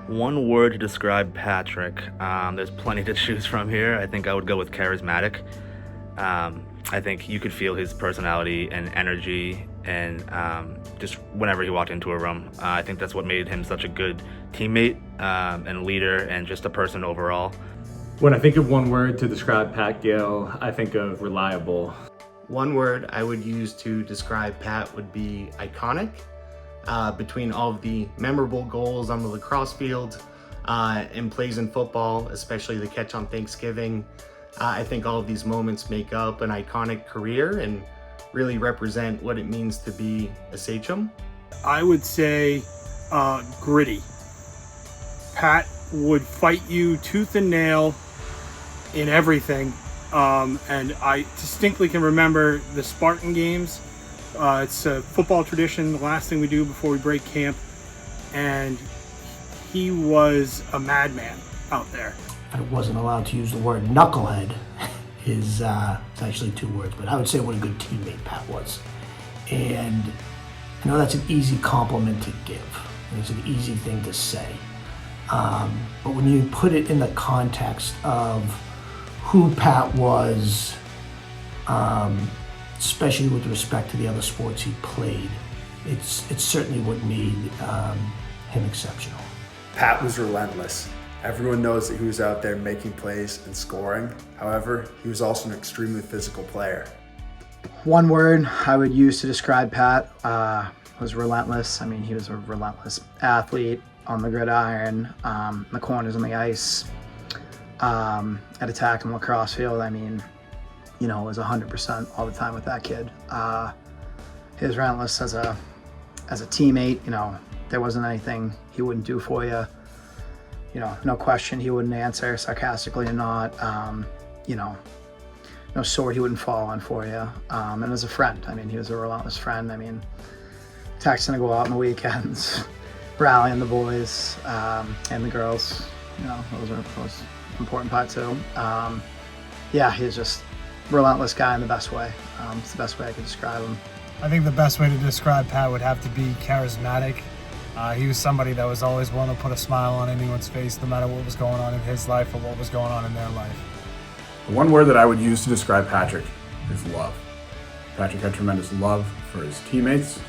One word to describe Patrick. There's plenty to choose from here. I think I would go with charismatic. I think you could feel his personality and energy, and just whenever he walked into a room. I think that's what made him such a good teammate and leader, and just a person overall. When I think of one word to describe Pat Gill, I think of reliable. One word I would use to describe Pat would be iconic. Between all of the memorable goals on the lacrosse field and plays in football, especially the catch on Thanksgiving, I think all of these moments make up an iconic career and really represent what it means to be a Sachem. I would say gritty. Pat would fight you tooth and nail in everything. And I distinctly can remember the Spartan games. It's a football tradition, the last thing we do before we break camp. And he was a madman out there. I wasn't allowed to use the word knucklehead. It's actually 2 words, but I would say what a good teammate Pat was. And I know that's an easy compliment to give. It's an easy thing to say. But when you put it in the context of who Pat was, especially with respect to the other sports he played, it's certainly what made him exceptional. Pat was relentless. Everyone knows that he was out there making plays and scoring. However, he was also an extremely physical player. One word I would use to describe Pat was relentless. I mean, he was a relentless athlete on the gridiron, the corners on the ice, at attack and lacrosse field. I mean, you know, it was 100% all the time with that kid. He was relentless as a teammate. You know, there wasn't anything he wouldn't do for you. You know, no question he wouldn't answer, sarcastically or not. You know, no sword he wouldn't fall on for you. And as a friend, I mean, he was a relentless friend. I mean, texting to go out on the weekends, rallying the boys and the girls. You know, those are an important part too. Yeah, he's just a relentless guy in the best way. It's the best way I could describe him. I think the best way to describe Pat would have to be charismatic. He was somebody that was always willing to put a smile on anyone's face, no matter what was going on in his life or what was going on in their life. The one word that I would use to describe Patrick is love. Patrick had tremendous love for his teammates,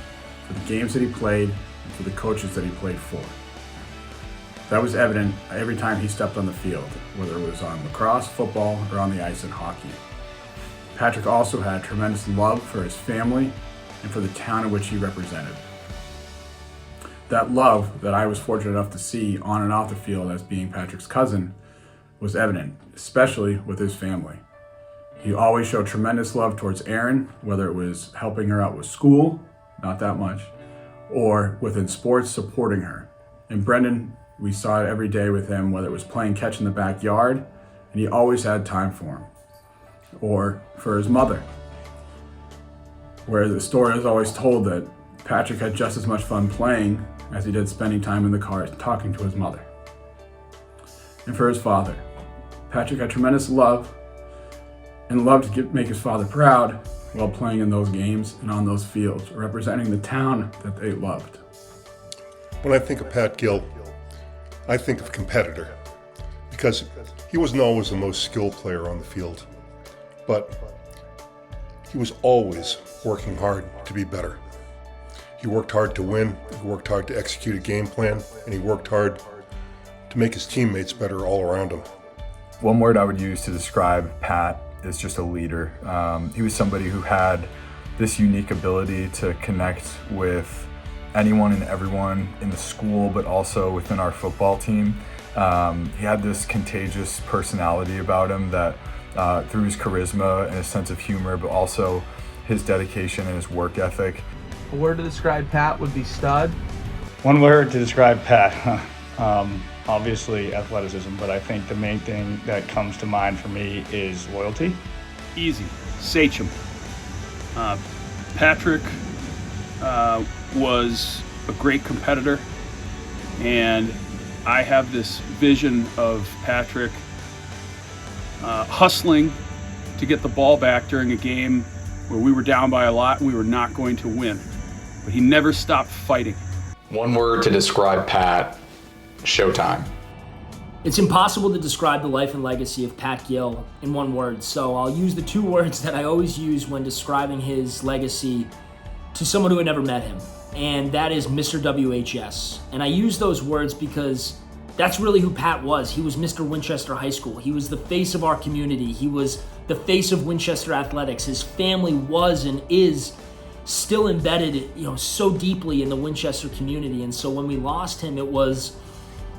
for the games that he played, and for the coaches that he played for. That was evident every time he stepped on the field, whether it was on lacrosse, football, or on the ice in hockey. Patrick also had tremendous love for his family and for the town in which he represented. That love that I was fortunate enough to see on and off the field as being Patrick's cousin was evident, especially with his family. He always showed tremendous love towards Erin, whether it was helping her out with school, not that much, or within sports, supporting her. And Brendan, we saw it every day with him, whether it was playing catch in the backyard, and he always had time for him. Or for his mother, where the story is always told that Patrick had just as much fun playing as he did spending time in the car talking to his mother. And for his father, Patrick had tremendous love and loved to make his father proud while playing in those games and on those fields, representing the town that they loved. When I think of Pat Gill, I think of competitor, because he wasn't always the most skilled player on the field, but he was always working hard to be better. He worked hard to win, he worked hard to execute a game plan, and he worked hard to make his teammates better all around him. One word I would use to describe Pat is just a leader. He was somebody who had this unique ability to connect with anyone and everyone in the school, but also within our football team. He had this contagious personality about him that through his charisma and his sense of humor, but also his dedication and his work ethic. A word to describe Pat would be stud. One word to describe Pat, obviously athleticism, but I think the main thing that comes to mind for me is loyalty. Easy. Sachem. Patrick was a great competitor, and I have this vision of Patrick hustling to get the ball back during a game where we were down by a lot and we were not going to win. But he never stopped fighting. One word to describe Pat: Showtime. It's impossible to describe the life and legacy of Pat Gill in one word, so I'll use the 2 words that I always use when describing his legacy to someone who had never met him, and that is Mr. WHS. And I use those words because that's really who Pat was. He was Mr. Winchester High School. He was the face of our community. He was the face of Winchester athletics. His family was and is still embedded, so deeply in the Winchester community. And so when we lost him, it was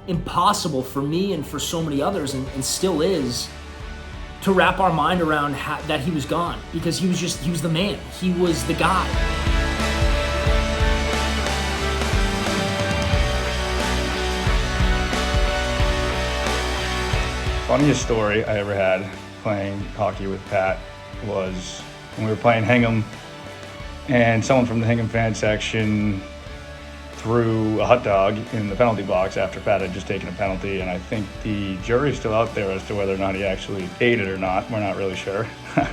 impossible for me and for so many others, and still is, to wrap our mind around that he was gone, because he was the man. He was the guy. Funniest story I ever had playing hockey with Pat was when we were playing Hingham, and someone from the Hingham fan section threw a hot dog in the penalty box after Pat had just taken a penalty, and I think the jury's still out there as to whether or not he actually ate it or not. We're not really sure. I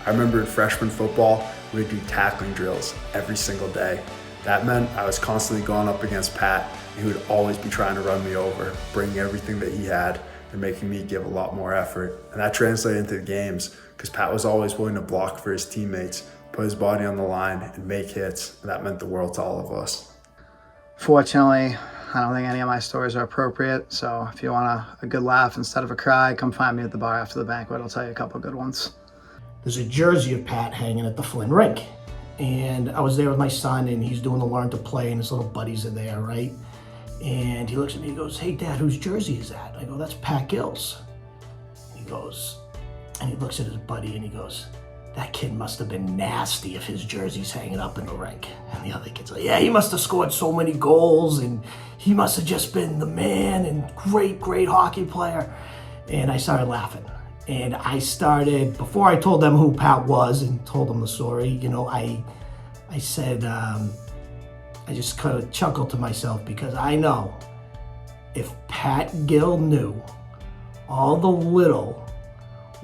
remember in freshman football, we would do tackling drills every single day. That meant I was constantly going up against Pat, and he would always be trying to run me over, bringing everything that he had and making me give a lot more effort. And that translated into the games, because Pat was always willing to block for his teammates, put his body on the line, and make hits, and that meant the world to all of us. Fortunately, I don't think any of my stories are appropriate, so if you want a good laugh instead of a cry, come find me at the bar after the banquet. I'll tell you a couple good ones. There's a jersey of Pat hanging at the Flynn rink, and I was there with my son, and he's doing the learn to play, and his little buddies are there, right? And he looks at me, he goes, "Hey Dad, whose jersey is that?" I go, "That's Pat Gill's." He goes, and he looks at his buddy and he goes, "That kid must have been nasty if his jersey's hanging up in the rink." And the other kid's like, "Yeah, he must have scored so many goals and he must have just been the man and great hockey player." And I started laughing. And I started, before I told them who Pat was and told them the story, I said, I just kind of chuckled to myself, because I know if Pat Gill knew all the little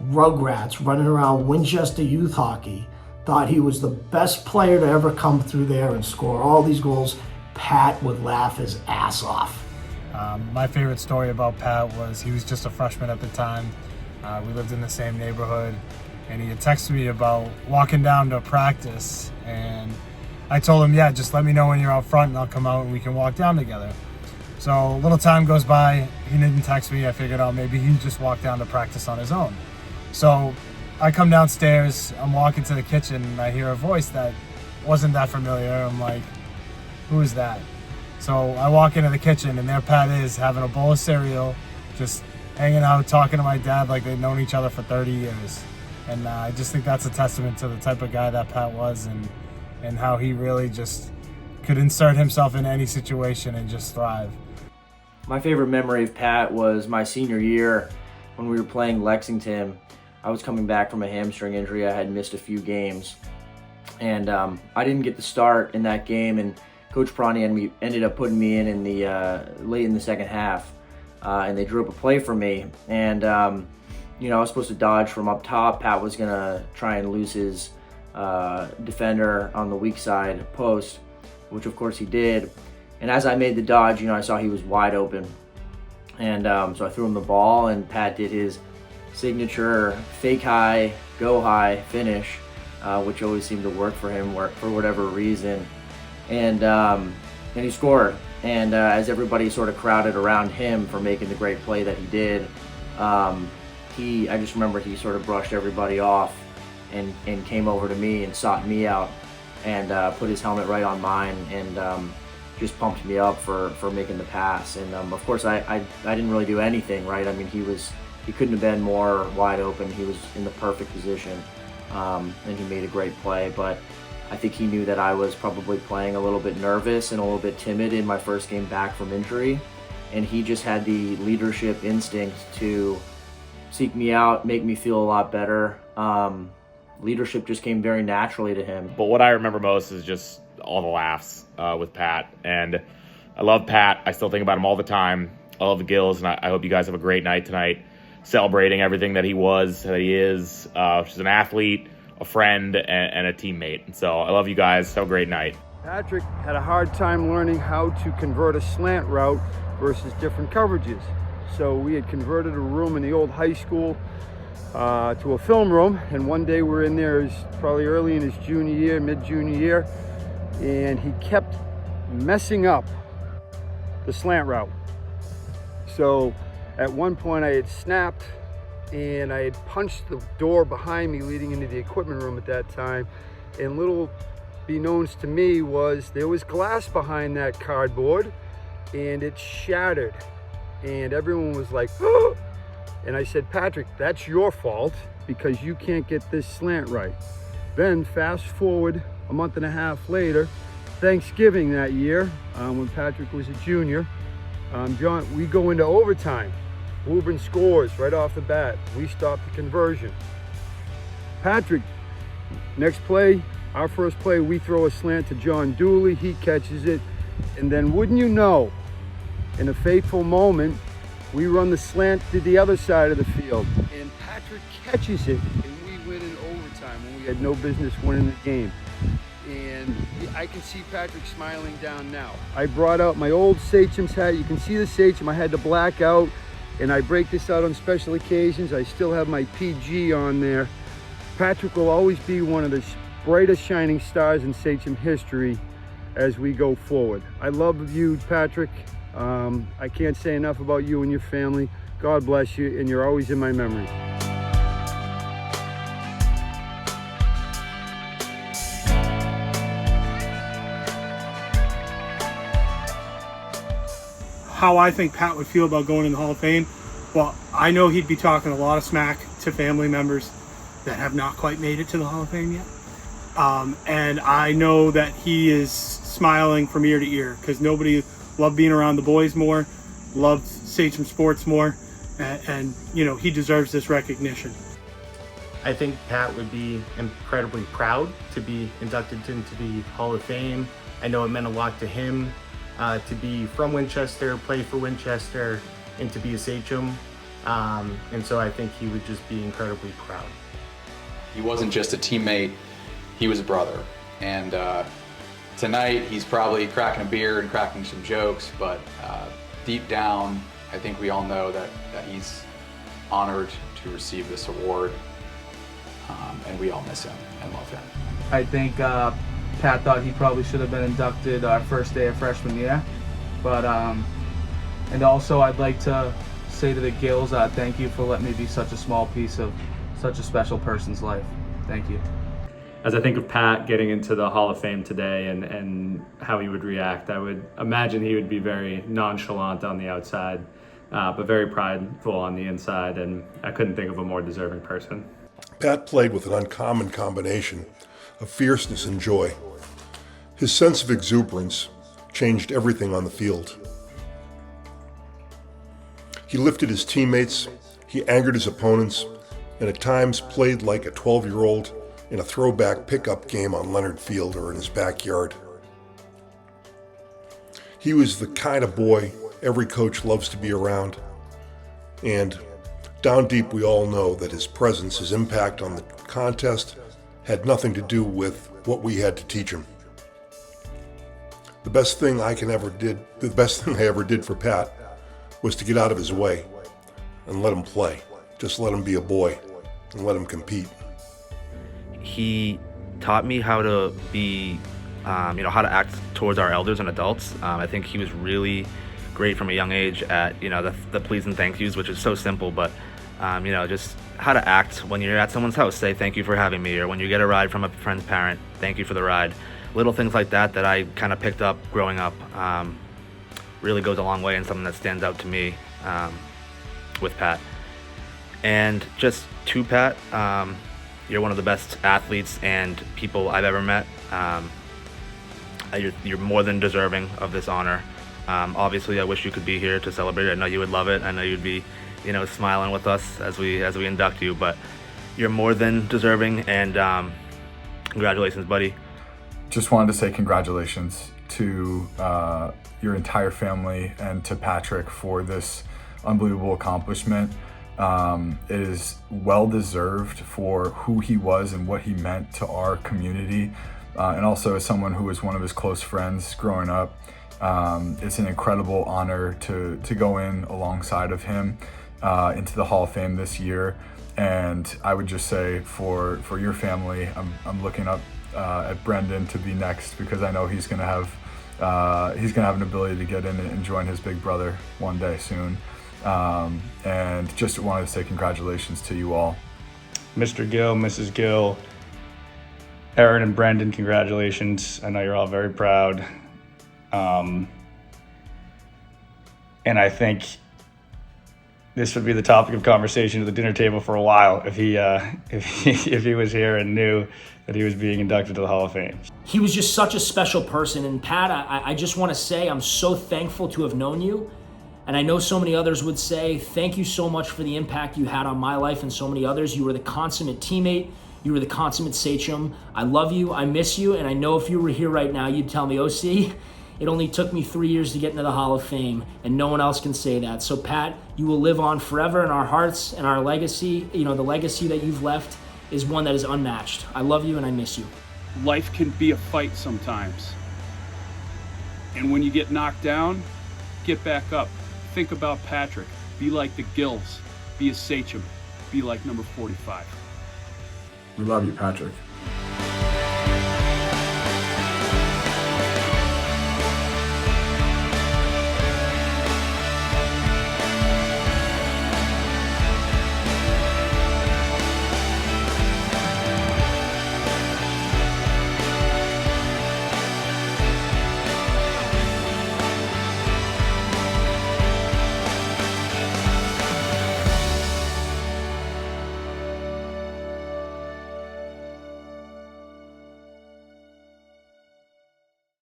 rugrats running around Winchester youth hockey thought he was the best player to ever come through there and score all these goals, Pat would laugh his ass off. My favorite story about Pat was he was just a freshman at the time. We lived in the same neighborhood, and he had texted me about walking down to practice, and I told him, "Yeah, just let me know when you're out front and I'll come out and we can walk down together." So a little time goes by, he didn't text me. I figured out maybe he just walked down to practice on his own. So I come downstairs, I'm walking to the kitchen, and I hear a voice that wasn't that familiar. I'm like, "Who is that?" So I walk into the kitchen, and there Pat is, having a bowl of cereal, just hanging out, talking to my dad like they'd known each other for 30 years. And I just think that's a testament to the type of guy that Pat was, and how he really just could insert himself in any situation and just thrive. My favorite memory of Pat was my senior year when we were playing Lexington. I was coming back from a hamstring injury. I had missed a few games, and I didn't get the start in that game, and Coach Prani ended up putting me in the late in the second half, and they drew up a play for me. And I was supposed to dodge from up top. Pat was gonna try and lose his defender on the weak side post, which of course he did. And as I made the dodge, I saw he was wide open, and so I threw him the ball, and Pat did his signature fake high, go high finish, which always seemed to work for him for whatever reason. And he scored. And as everybody sort of crowded around him for making the great play that he did, I just remember he sort of brushed everybody off and came over to me and sought me out and put his helmet right on mine and just pumped me up for making the pass. And of course I didn't really do anything, right? I mean, he couldn't have been more wide open. He was in the perfect position, and he made a great play. But I think he knew that I was probably playing a little bit nervous and a little bit timid in my first game back from injury, and he just had the leadership instinct to seek me out, make me feel a lot better. Leadership just came very naturally to him. But what I remember most is just all the laughs with Pat. And I love Pat. I still think about him all the time. I love the Gills, and I hope you guys have a great night tonight, celebrating everything that he was, that he is, which is an athlete, a friend, and a teammate. And so I love you guys. Have a great night. Patrick had a hard time learning how to convert a slant route versus different coverages. So we had converted a room in the old high school to a film room, and one day we're in there, it was probably early in his junior year, mid-junior year, and he kept messing up the slant route. So at one point I had snapped and I had punched the door behind me leading into the equipment room at that time, and little beknowns to me was there was glass behind that cardboard and it shattered, and everyone was like, oh! And I said, Patrick, that's your fault because you can't get this slant right. Then fast forward a month and a half later, Thanksgiving that year, when Patrick was a junior, John, we go into overtime. Ruben scores right off the bat. We stop the conversion. Patrick, next play, our first play, we throw a slant to John Dooley. He catches it. And then wouldn't you know, in a fateful moment, we run the slant to the other side of the field. And Patrick catches it, and we win in overtime when we had no business winning the game. And I can see Patrick smiling down now. I brought out my old Sachem's hat. You can see the Sachem. I had to black out, and I break this out on special occasions. I still have my PG on there. Patrick will always be one of the brightest shining stars in Sachem history as we go forward. I love you, Patrick. I can't say enough about you and your family. God bless you, and you're always in my memory. How I think Pat would feel about going in the Hall of Fame, well, I know he'd be talking a lot of smack to family members that have not quite made it to the Hall of Fame yet. And I know that he is smiling from ear to ear because nobody loved being around the boys more, loved Sachem sports more, and you know, he deserves this recognition. I think Pat would be incredibly proud to be inducted into the Hall of Fame. I know it meant a lot to him to be from Winchester, play for Winchester, and to be a Sachem. And so I think he would just be incredibly proud. He wasn't just a teammate, he was a brother. And tonight he's probably cracking a beer and cracking some jokes, but deep down, I think we all know that he's honored to receive this award. And we all miss him and love him. I think Pat thought he probably should have been inducted our first day of freshman year. But, and also I'd like to say to the Gills, thank you for letting me be such a small piece of such a special person's life. Thank you. As I think of Pat getting into the Hall of Fame today and how he would react, I would imagine he would be very nonchalant on the outside, but very prideful on the inside, and I couldn't think of a more deserving person. Pat played with an uncommon combination of fierceness and joy. His sense of exuberance changed everything on the field. He lifted his teammates, he angered his opponents, and at times played like a 12-year-old in a throwback pickup game on Leonard Field or in his backyard. He was the kind of boy every coach loves to be around, and down deep we all know that his presence, his impact on the contest had nothing to do with what we had to teach him. The best thing I ever did for Pat was to get out of his way and let him play. Just let him be a boy and let him compete. He taught me how to be, how to act towards our elders and adults. I think he was really great from a young age at, the please and thank yous, which is so simple, but, just how to act when you're at someone's house. Say, thank you for having me, or when you get a ride from a friend's parent, thank you for the ride. Little things like that I kind of picked up growing up really goes a long way and something that stands out to me with Pat. And just to Pat, you're one of the best athletes and people I've ever met. You're more than deserving of this honor. Obviously, I wish you could be here to celebrate it. I know you would love it. I know you'd be, smiling with us as we induct you. But you're more than deserving, and congratulations, buddy. Just wanted to say congratulations to your entire family and to Patrick for this unbelievable accomplishment. It is well deserved for who he was and what he meant to our community and also as someone who was one of his close friends growing up. It's an incredible honor to go in alongside of him into the Hall of Fame this year. And I would just say for your family, I'm looking up at Brendan to be next, because I know he's gonna have an ability to get in and join his big brother one day soon. And just wanted to say congratulations to you all. Mr. Gill, Mrs. Gill, Aaron and Brendan, congratulations. I know you're all very proud. And I think this would be the topic of conversation at the dinner table for a while if he was here and knew that he was being inducted to the Hall of Fame. He was just such a special person. And Pat, I just want to say I'm so thankful to have known you. And I know so many others would say, thank you so much for the impact you had on my life and so many others. You were the consummate teammate. You were the consummate sachem. I love you. I miss you. And I know if you were here right now, you'd tell me, OC, it only took me 3 years to get into the Hall of Fame, and no one else can say that. So Pat, you will live on forever in our hearts and our legacy. You know, the legacy that you've left is one that is unmatched. I love you and I miss you. Life can be a fight sometimes. And when you get knocked down, get back up. Think about Patrick. Be like the Gills. Be a sachem. Be like number 45. We love you, Patrick.